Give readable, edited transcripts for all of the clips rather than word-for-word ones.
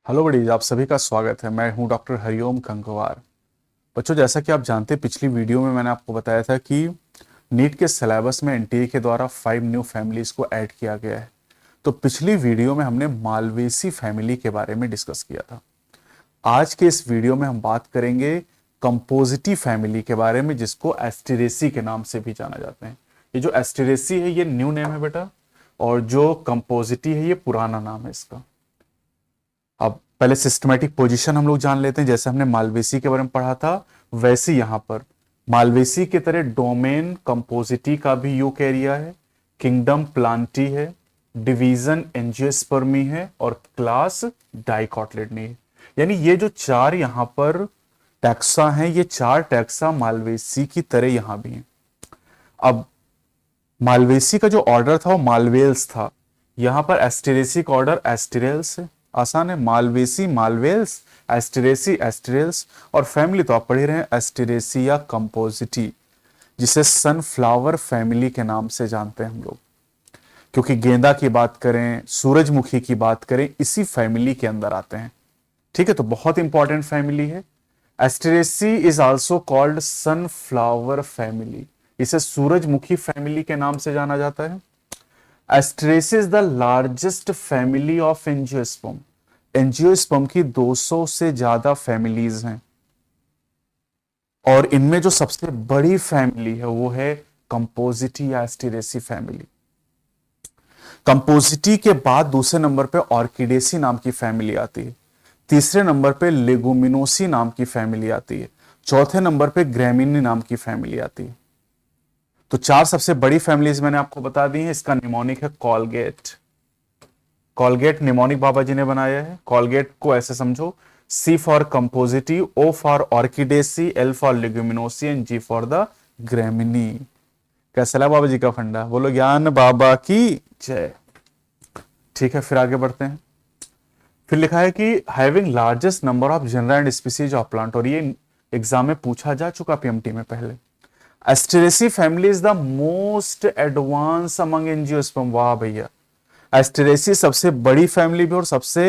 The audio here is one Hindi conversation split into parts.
हेलो बड़ी, आप सभी का स्वागत है। मैं हूं डॉक्टर हरिओम कंगवार। बच्चों, जैसा कि आप जानते हैं, पिछली वीडियो में मैंने आपको बताया था कि नीट के सिलेबस में एनटीए के द्वारा 5 न्यू फैमिलीज को ऐड किया गया है। तो पिछली वीडियो में हमने मालवेसी फैमिली के बारे में डिस्कस किया था। आज के इस वीडियो में हम बात करेंगे कंपोजिटी फैमिली के बारे में, जिसको एस्टेरेसी के नाम से भी जाना जाता है। ये जो एस्टेरेसी है ये न्यू नेम है बेटा, और जो कंपोजिटी है ये पुराना नाम है इसका। अब पहले सिस्टमैटिक पोजीशन हम लोग जान लेते हैं। जैसे हमने मालवेसी के बारे में पढ़ा था, वैसे यहां पर मालवेसी की तरह डोमेन कंपोजिटी का भी यूकेरिया है, किंगडम प्लांटी है, डिवीजन एंजियोस्पर्मी है और क्लास डाइकोटिलेडनी है। यानी ये जो चार यहां पर टैक्सा हैं, ये चार टैक्सा मालवेसी की तरह यहां भी हैं। अब मालवेसी का जो ऑर्डर था वो मालवेल्स था। यहां पर एस्टेरेसी का ऑर्डर एस्टेरेल्स है। आसान है, मालवेसी मालवेल्स, एस्टेरेसी एस्टेरेल्स। और फैमिली तो आप पढ़ ही रहे हैं, एस्टेरेसिया कंपोजिटी, जिसे सनफ्लावर फैमिली के नाम से जानते हैं हम लोग। क्योंकि गेंदा की बात करें, सूरजमुखी की बात करें, इसी फैमिली के अंदर आते हैं। ठीक है, तो बहुत इंपॉर्टेंट फैमिली है। Asteraceae is also called sunflower family. इसे सूरजमुखी फैमिली के नाम से जाना जाता है। Asteraceae is the largest family of angiosperm. Angiosperm की 200 से ज्यादा फैमिलीज हैं, और इनमें जो सबसे बड़ी फैमिली है वो है कंपोजिटी या एस्टेरेसी फैमिली। कंपोजिटी के बाद दूसरे नंबर पे ऑर्किडेसी नाम की फैमिली आती है। तीसरे नंबर पे लेगुमिनोसी नाम की फैमिली आती है। चौथे नंबर पे ग्रैमिनी नाम की फैमिली आती है। तो चार सबसे बड़ी फैमिलीज मैंने आपको बता दी हैं। इसका निमोनिक है कॉलगेट। कॉलगेट निमोनिक बाबा जी ने बनाया है। कॉलगेट को ऐसे समझो, C for Compositae, O for Orchidaceae, L for Leguminosae and G for the Gramineae. कैसा लगा बाबा जी का फंडा? बोलो ज्ञान बाबा की जय। ठीक है, फिर आगे बढ़ते हैं। फिर लिखा है कि having largest number of genera and species of plant, और ये एग्जाम में पूछा जा चुका पीएमटी में पहले। Asteraceae family is the most advance among angiosperm. वाह भैया, एस्टेरेसी सबसे बड़ी फैमिली भी और सबसे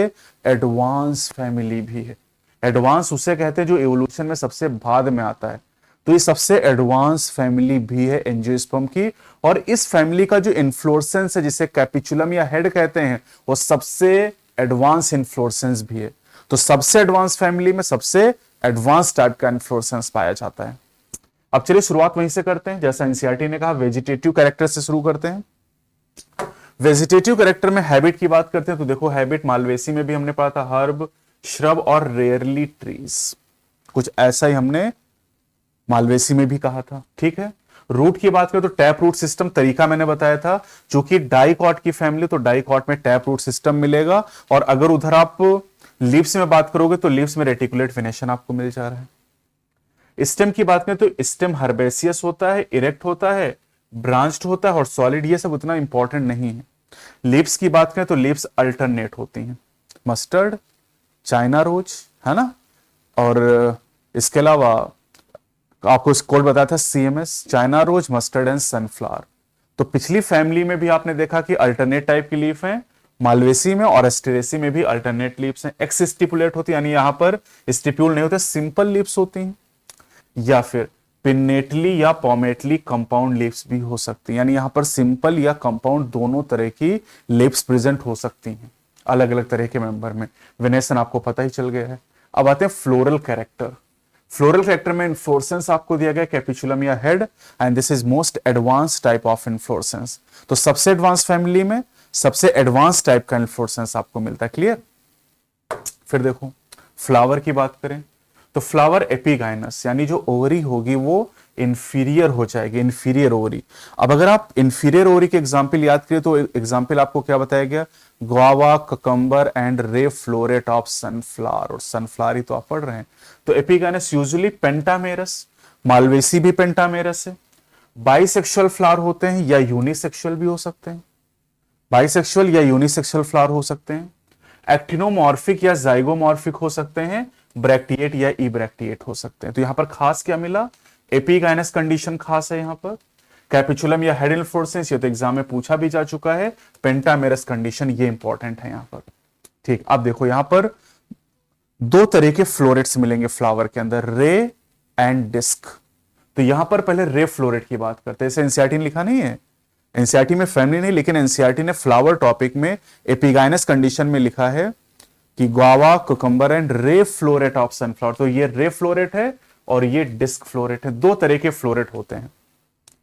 एडवांस फैमिली भी है। एडवांस उसे कहते हैं जो एवोल्यूशन में सबसे बाद में आता है। तो ये सबसे एडवांस फैमिली भी है एंजियोस्पर्म की। और इस फैमिली का जो इन्फ्लोरेसेंस है, जिसे कैपिचुलम या हेड कहते हैं, वो सबसे एडवांस इन्फ्लोरेसेंस भी है। तो सबसे एडवांस फैमिली में सबसे एडवांस टाइप का इन्फ्लोरेसेंस पाया जाता है। अब चलिए शुरुआत वहीं से करते हैं। जैसा एनसीईआरटी ने कहा, वेजिटेटिव कैरेक्टर से शुरू करते हैं। वेजिटेटिव कैरेक्टर में हैबिट की बात करते हैं तो देखो, हैबिट मालवेसी में भी हमने पढ़ा था, हर्ब, श्रब और रेयरली ट्रीज। कुछ ऐसा ही हमने मालवेसी में भी कहा था। ठीक है, रूट की बात करें तो टैप रूट सिस्टम तरीका मैंने बताया था। चूंकि डाइकॉट की फैमिली, तो डाइकॉट में टैप रूट सिस्टम मिलेगा। और अगर उधर आप लीव्स में बात करोगे तो लीव्स में रेटिकुलेट वेनेशन आपको मिल जा रहा है। स्टेम की बात करें तो स्टेम हर्बेसियस होता है, इरेक्ट होता है, ब्रांच्ड होता है और सॉलिड। ये सब उतना इंपॉर्टेंट नहीं है। लीव्स की बात करें तो लीव्स अल्टरनेट होती हैं, मस्टर्ड, चाइना रोज, है ना। और इसके अलावा आपको कोड बताया था CMS, China rose, mustard and sunflower. तो पिछली फैमिली में भी आपने देखा कि अल्टरनेट टाइप की लीफ है, मालवेसी में और एस्टेरेसी में भी अल्टरनेट लीव्स हैं। एक्स स्टिपुलेट होती है, यानी यहां पर स्टिप्यूल नहीं होते, सिंपल लीव्स होती हैं। या फिर पिन्नेटली या पॉमेटली कंपाउंड लिप्स भी हो सकती हैं, यानी यहां पर सिंपल या कंपाउंड दोनों तरह की लिप्स प्रेजेंट हो सकती हैं अलग अलग तरह के मेंबर में। वेनेसन आपको पता ही चल गया है। अब आते हैं फ्लोरल कैरेक्टर। फ्लोरल कैरेक्टर में इन्फ्लोरेसेंस आपको दिया गया कैपिचुलम या head, and this is most advance type of inflorescence. तो सबसे एडवांस फैमिली में सबसे एडवांस टाइप का इन्फ्लोरेसेंस आपको मिलता है। क्लियर। फिर देखो, फ्लावर की बात करें तो फ्लावर एपिगाइनस, यानी जो ओवरी होगी वो इंफीरियर हो जाएगी, इंफीरियर ओवरी। अब अगर आप इंफीरियर ओवरी के एग्जाम्पल याद करें तो एग्जाम्पल आपको क्या बताया गया? ग्वावा, ककम्बर एंड रे फ्लोरेट ऑफ सनफ्लावर। और सनफ्लावर ही तो आप पढ़ रहे हैं। तो एपिगाइनस यूजुअली पेंटामेरस, मालवेसी भी पेंटामेरस है। बाइसेक्सुअल फ्लावर होते हैं या यूनिसेक्सुअल भी हो सकते हैं। बाइसेक्सुअल या यूनिसेक्सुअल फ्लावर हो सकते हैं। एक्टिनोमॉर्फिक या जाइगोमॉर्फिक हो सकते हैं। ब्रैक्टिएट या इब्रैक्टिएट हो सकते हैं। तो यहां पर खास क्या मिला? एपिगाइनस कंडीशन खास है यहां पर। कैपिचुलम या हेड इन्फ्लोरेसेंस, ये तो एग्जाम में पूछा भी जा चुका है। पेंटामेरस कंडीशन, ये इंपॉर्टेंट है यहां पर। ठीक, अब देखो यहां पर दो तरह के फ्लोरेट्स मिलेंगे फ्लावर के अंदर, रे एंड डिस्क। तो यहां पर पहले रे फ्लोरेट की बात करते हैं। इसे एनसीईआरटी ने लिखा नहीं है, एनसीईआरटी में फैमिली नहीं, लेकिन एनसीईआरटी ने फ्लावर टॉपिक में एपिगाइनस कंडीशन में लिखा है कि गुआवा, कुकुम्बर एंड रे फ्लोरेट ऑफ सनफ्लावर। तो ये रे फ्लोरेट है और ये डिस्क फ्लोरेट है। दो तरह के फ्लोरेट होते हैं,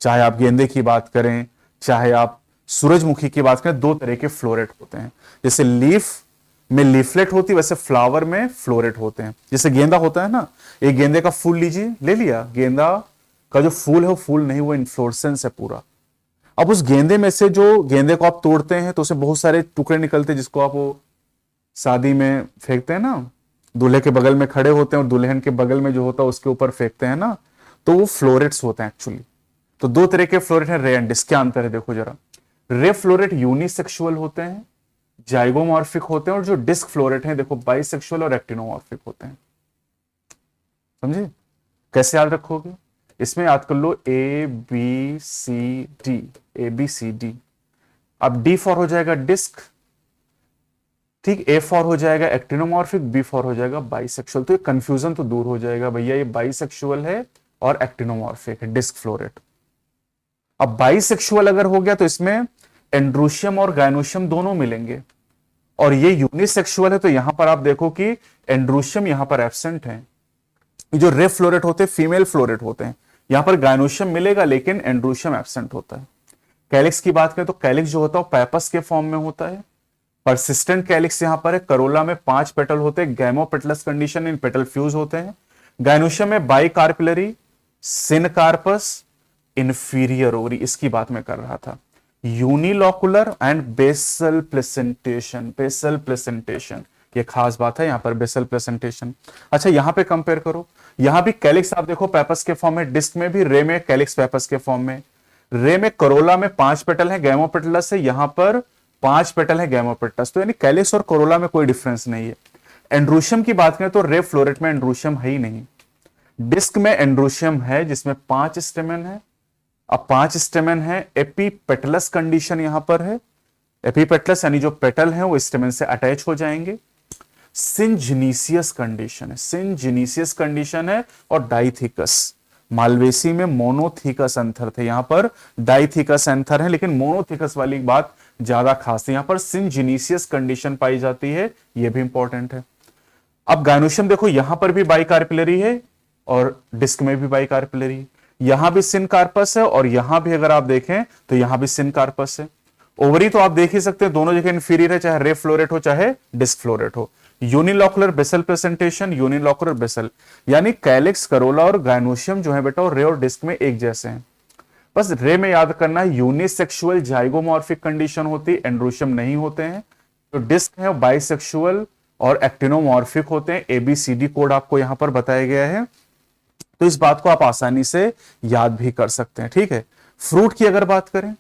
चाहे आप गेंदे की बात करें, चाहे आप सूरजमुखी की बात करें, दो तरह के फ्लोरेट होते हैं। जैसे लीफ में लीफलेट होती है, वैसे फ्लावर में फ्लोरेट होते हैं। जैसे गेंदा होता है ना, एक गेंदे का फूल लीजिए, ले लिया, गेंदा का जो फूल है वो फूल नहीं, वो इन्फ्लोरेसेंस है पूरा। अब उस गेंदे में से जो गेंदे को आप तोड़ते हैं तो उसे बहुत सारे टुकड़े निकलते हैं, जिसको आप वो शादी में फेंकते हैं ना, दूल्हे के बगल में खड़े होते हैं और दुल्हन के बगल में जो होता है उसके ऊपर फेंकते हैं ना, तो वो फ्लोरेट्स होते हैं एक्चुअली। तो दो तरह के फ्लोरेट हैं, रे एंड डिस्क। क्या अंतर है देखो जरा। रे फ्लोरेट यूनिसेक्सुअल होते हैं, जाइगोमॉर्फिक होते हैं, और जो डिस्क फ्लोरेट हैं देखो बाइसेक्सुअल और एक्टिनोमॉर्फिक होते हैं। समझे कैसे याद रखोगे? इसमें याद कर लो A B C D, A B C D. अब डी फॉर हो जाएगा डिस्क, ठीक, ए फॉर हो जाएगा एक्टिनोमॉर्फिक, बी फॉर हो जाएगा बाइसेक्सुअल। तो ये कंफ्यूजन तो दूर हो जाएगा, भैया ये बाइसेक्सुअल है और एक्टिनोमॉर्फिक है, डिस्क फ्लोरेट। अब बाइसेक्सुअल अगर हो गया तो इसमें एंड्रोशियम और गायनोशियम दोनों मिलेंगे, और ये यूनिसेक्सुअल है तो यहां पर आप देखो कि एंड्रोशियम यहां पर एब्सेंट है। जो रे फ्लोरेट होते हैं फीमेल फ्लोरेट होते हैं, यहां पर गायनोशियम मिलेगा लेकिन एंड्रोशियम एब्सेंट होता है। कैलिक्स की बात करें तो कैलिक्स जो होता है पैपस के फॉर्म में होता है। परसिस्टेंट कैलिक्स यहां पर है, करोला में 5 पेटल होते हैं, गैमोपेटलस कंडीशन, इन पेटल फ्यूज होते हैं। गायनोशियम में बाइकार्पिलरी, सिनकार्पस, इंफीरियर ओवरी, इसकी बात मैं कर रहा था। Unilocular and basal placentation, basal placentation ये खास बात है यहां पर, बेसल प्लेसेंटेशन। अच्छा यहां पे कंपेयर करो, यहां भी कैलिक्स आप देखो पैपस के फॉर्म में, डिस्क में भी रे में कैलिक्स पैपस के फॉर्म में। रे में करोला में 5 पेटल है, गैमोपेटलस है, यहां पर 5 पेटल है गैमोपेटलस। तो यानी कैलिक्स और कोरोला में कोई डिफरेंस नहीं है। एंड्रोशियम की बात करें तो रे फ्लोरेट में एंड्रोशियम है ही नहीं, डिस्क में एंड्रोशियम है जिसमें 5 स्टेमेन है। अब 5 स्टेमेन है, एपीपेटलस कंडीशन यहां पर है, एपीपेटलस यानी जो पेटल है वो स्टेमेन से अटैच हो जाएंगे। सिंजिनीसियस कंडीशन है, सिंजिनीसियस कंडीशन है, और डाइथिकस, मालवेसी में मोनोथिकस एंथर थे, यहां पर डाइथिकस एंथर है, लेकिन मोनोथिकस वाली बात ज्यादा खास है, यहां पर सिंजिनीसियस कंडीशन पाई जाती है, यह भी इंपॉर्टेंट है। अब गायनोशियम देखो यहां पर भी बाइकार्पिलरी है और डिस्क में भी बाइकार्पिलरी, यहां भी सिनकार्पस है और यहां भी अगर आप देखें तो यहां भी सिनकार्पस है। ओवरी तो आप देख ही सकते हैं दोनों जगह इंफीरियर है, चाहे रे फ्लोरेट हो चाहे डिस्क फ्लोरेट हो। Unilocular basal presentation, unilocular basal, यानी कैलिक्स, करोला और गायनोशियम जो है बेटा वो रे और डिस्क में एक जैसे हैं। बस रे में याद करना है यूनिसेक्सुअल जाइगोमॉर्फिक कंडीशन होती है, एंड्रोशियम नहीं होते हैं। तो डिस्क है बाइसेक्सुअल और एक्टिनोमॉर्फिक होते हैं। एबीसीडी कोड आपको यहां पर बताया गया है, तो इस बात को आप आसानी से याद भी कर सकते हैं। ठीक है, फ्रूट की अगर बात करें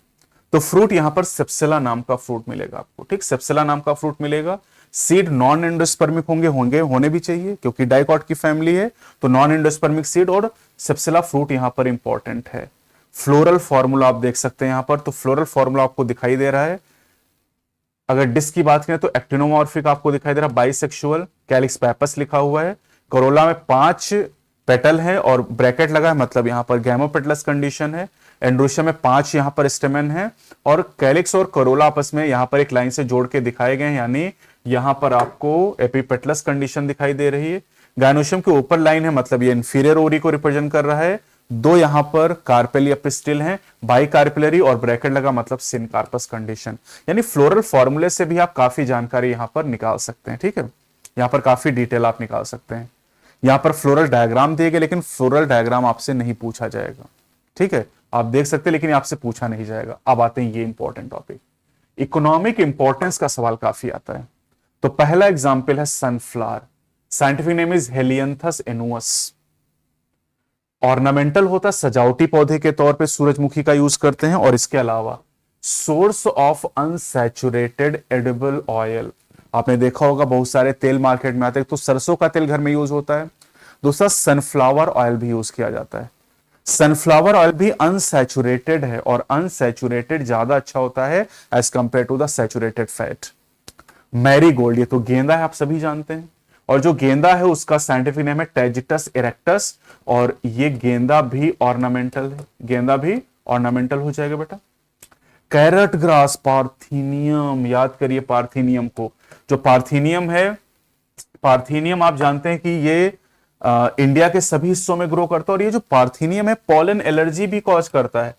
तो फ्रूट यहां पर सेप्सिला नाम का फ्रूट मिलेगा आपको, ठीक, सेप्सिला नाम का फ्रूट मिलेगा। सीड नॉन एंडोस्पर्मिक होंगे होने भी चाहिए क्योंकि डाइकॉट की फैमिली है, तो नॉन एंडोस्पर्मिक सीड और सेप्सिला फ्रूट यहां पर इंपॉर्टेंट है। फ्लोरल फॉर्मूला आप देख सकते हैं यहां पर, तो फ्लोरल फॉर्मूला आपको दिखाई दे रहा है। अगर डिस्क की बात करें तो एक्टिनोमॉर्फिक आपको दिखाई दे रहा है, बाइसेक्सुअल, कैलिक्स पैपस लिखा हुआ है। कोरोला में 5 पेटल है और ब्रैकेट लगा है, मतलब यहां पर गैमोपेटलस कंडीशन है। एंड्रोशियम में 5 यहां पर स्टेमेन है, और कैलिक्स और कोरोला आपस में यहां पर एक लाइन से जोड़ के दिखाए गए हैं, यानी यहां पर आपको एपीपेटलस कंडीशन दिखाई दे रही है। गायनोशियम के ऊपर लाइन है, मतलब ये इंफीरियर ओरी को रिप्रेजेंट कर रहा है। 2 यहां पर कार्पेली एपिस्टिल हैं, बाइकार्पिलरी और ब्रैकेट लगा, मतलब सिनकार्पस कंडीशन। यानी फ्लोरल फॉर्मूले से भी आप काफी जानकारी यहां पर निकाल सकते हैं। ठीक है, यहां पर काफी डिटेल आप निकाल सकते हैं। यहां पर फ्लोरल डायग्राम दिए गए, लेकिन फ्लोरल डायग्राम आपसे नहीं पूछा जाएगा। ठीक है, आप देख सकते हैं लेकिन आपसे पूछा नहीं जाएगा। अब आते हैं ये इंपॉर्टेंट टॉपिक, इकोनॉमिक इंपॉर्टेंस का सवाल काफी आता है। तो पहला एग्जाम्पल है sunflower, scientific name is Helianthus annuus. Ornamental होता है, सजावटी पौधे के तौर पे सूरजमुखी का यूज करते हैं, और इसके अलावा source of unsaturated edible oil. आपने देखा होगा बहुत सारे तेल मार्केट में आते हैं, तो सरसों का तेल घर में यूज होता है। दूसरा सनफ्लावर ऑयल भी यूज किया जाता है। सनफ्लावर ऑयल भी अनसैचुरेटेड है, और अनसैचुरेटेड ज्यादा अच्छा होता है as compare to the saturated fat. Marigold, ये तो गेंदा है, आप सभी जानते हैं। और जो गेंदा है उसका साइंटिफिक नेम है टेजिटस इरेक्टस, और ये गेंदा भी ऑर्नामेंटल है, गेंदा भी ऑर्नामेंटल हो जाएगा बेटा। कैरेट ग्रास, पार्थीनियम, याद करिए पार्थीनियम को। जो पार्थीनियम है, पार्थीनियम आप जानते हैं कि ये इंडिया के सभी हिस्सों में ग्रो करता है, और ये जो पार्थीनियम है पॉलन एलर्जी भी कॉज करता है।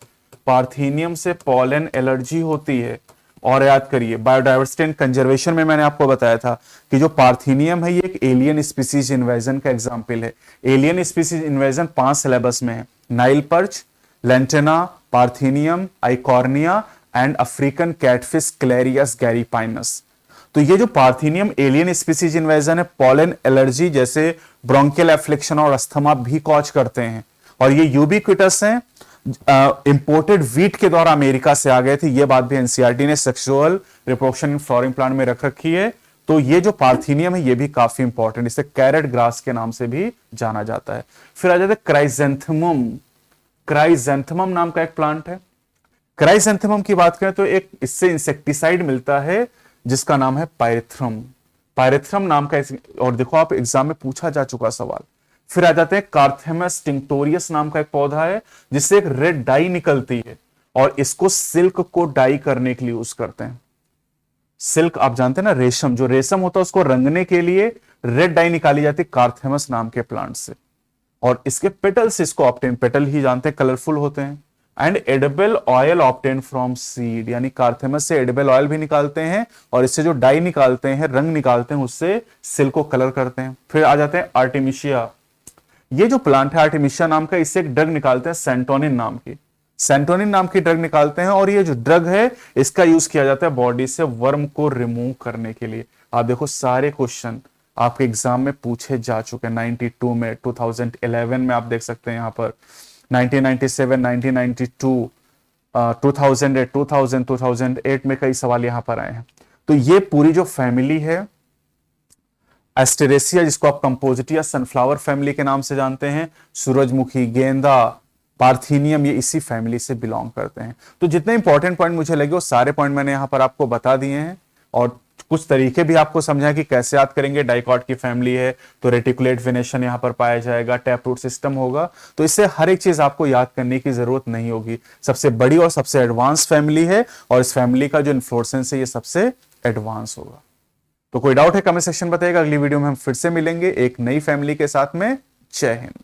पार्थीनियम से पॉलन एलर्जी होती है। और याद करिए बायोडाइवर्सिटी एंड कंजर्वेशन में मैंने आपको बताया था कि जो पार्थीनियम है ये एक एलियन स्पीसीज इन्वेजन का एग्जाम्पल है। एलियन स्पीसीज इन्वेजन 5 सिलेबस में है, Nile perch, lantana, parthenium, Eichhornia and African catfish Clarias gariepinus. तो ये जो पार्थीनियम एलियन स्पीसीज इन्वेजन है, पॉलन एलर्जी जैसे ब्रोंकियल एफ्लिक्शन और अस्थमा भी कॉज करते हैं। और ये यूबिक्विटस हैं, इंपोर्टेड वीट के द्वारा अमेरिका से आ गए थे। ये बात भी एनसीईआरटी ने sexual reproduction in flowering plant में रख रखी है। तो ये जो पार्थीनियम है ये भी काफी इंपॉर्टेंट, इसे कैरेट ग्रास के नाम से भी जाना जाता है। फिर आ जाता है क्राइजेंथेमम। क्राइजेंथेमम नाम का एक प्लांट है। क्राइजेंथेमम की बात करें तो एक इससे इंसेक्टिसाइड मिलता है जिसका नाम है पायरेथ्रम। पायरेथ्रम नाम का, और देखो आप एग्जाम में पूछा जा चुका सवाल। फिर आ जाते हैं कार्थेमस टिंक्टोरियस नाम का एक पौधा है जिससे एक रेड डाई निकलती है, और इसको सिल्क को डाई करने के लिए यूज करते हैं। सिल्क आप जानते हैं ना, रेशम, जो रेशम होता है उसको रंगने के लिए रेड डाई निकाली जाती है कार्थेमस नाम के प्लांट से। और इसके पेटल्स इसको ऑप्टेन, पेटल ही जानते हैं कलरफुल होते हैं। And edible oil obtain from seed, यानी कार्थेमस से एडिबल ऑयल भी निकालते हैं, और इससे जो डाई निकालते हैं, रंग निकालते हैं, उससे सिल्क को कलर करते हैं। फिर आ जाते हैं आर्टिमिशिया। ये जो प्लांट है आर्टिमिशिया नाम का, इससे एक ड्रग निकालते हैं सेंटोनिन नाम की, सेंटोनिन नाम की ड्रग निकालते हैं। और ये जो ड्रग है इसका यूज किया जाता है बॉडी से वर्म को रिमूव करने के लिए। आप देखो सारे क्वेश्चन आपके एग्जाम में पूछे जा चुके हैं, 92 में, 2011 में आप देख सकते हैं यहाँ पर, 1997, 1992, 2008, 2008 में कई सवाल यहां पर आए हैं। तो ये पूरी जो फैमिली है एस्टेरेसिया, जिसको आप कंपोजिटिया सनफ्लावर फैमिली के नाम से जानते हैं, सूरजमुखी, गेंदा, पार्थीनियम, ये इसी फैमिली से बिलोंग करते हैं। तो जितने इंपॉर्टेंट पॉइंट मुझे लगे वो सारे पॉइंट मैंने यहां पर आपको बता दिए हैं, और कुछ तरीके भी आपको समझा कि कैसे याद करेंगे। डाइकॉट की फैमिली है तो रेटिकुलेट वेनेशन यहां पर पाया जाएगा, टैप रूट सिस्टम होगा, तो इससे हर एक चीज आपको याद करने की जरूरत नहीं होगी। सबसे बड़ी और सबसे एडवांस फैमिली है, और इस फैमिली का जो इन्फ्लोरेसेंस है ये सबसे एडवांस होगा। तो कोई डाउट है कमेंट सेक्शन बताइएगा। अगली वीडियो में हम फिर से मिलेंगे एक नई फैमिली के साथ में। जय हिंद।